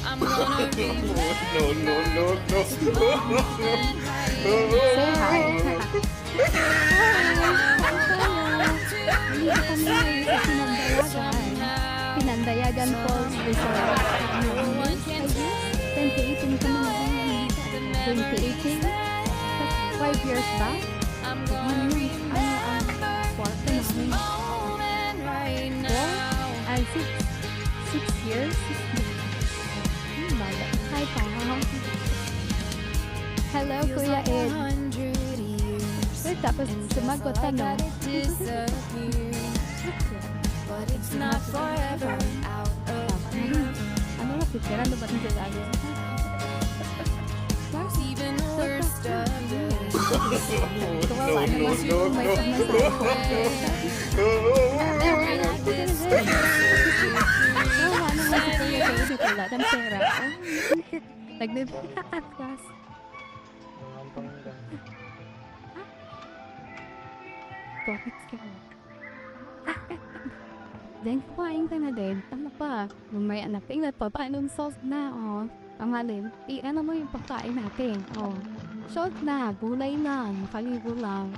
Say hi. Dito kami sa Pinandayagan Falls Resort. 2018 kami na rin. 2018? 5 years back? Ang kwarto namin. 6 years? Hi, Pao. Hello, Kuya Ed. Wait, tapos sumagot ano? Ano na, pipira? Ano ba ito sasabi? Kawawa naman yung may pagmasabi. Kawawa naman si Kuya Ed. Wala ng pera. Nagbibigas. Bakit ka? Then, kumain ka na din. Ano pa? May anak ka na pa. Paano salt na, oh. Pangalin, ano mo yung pagkain natin, oh. Salt na, gulay lang, makalibo lang.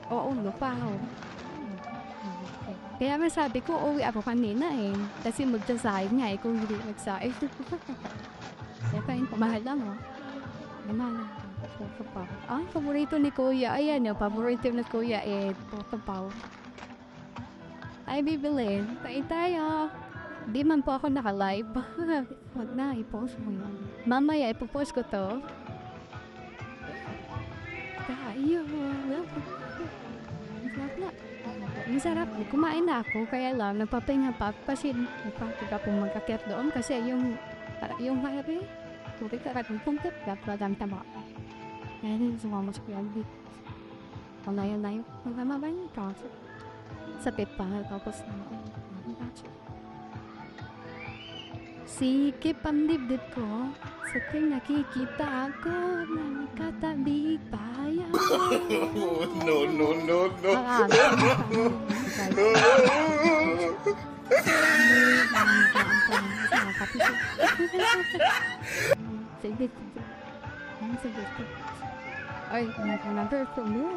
Oo, lupa, oh. Kaya masabi ko, uwi ako kanina eh. Kasi magsasahin nga eh, kung hindi magsahin. Kaya kain, mahal lang, oh. Mahal lang. Potapaw. Ah, paborito ni Kuya. Ayan yung paborito ni Kuya eh, Potapaw. Ay, bibilin. Kain tayo. Di man po ako naka-live. Wag na, i-post mo yun. Mamaya, ipopost ko to. Tayo. Ang sarap. Kumain na ako. Kaya lang, nagpapahinga pa. Kasi nagpapahinga ako magkakit doon. Kasi yung hari, tubig ka rin pungkit. Dapat ang tama. Kaya din sumama sa kuya. Wala yun. Magmamabay niya ka. Sapit pa. Tapos sikip ang dibdib ko sa tuwing nakikita ako ng katabi bayan. No. Sige. Ay, number from you.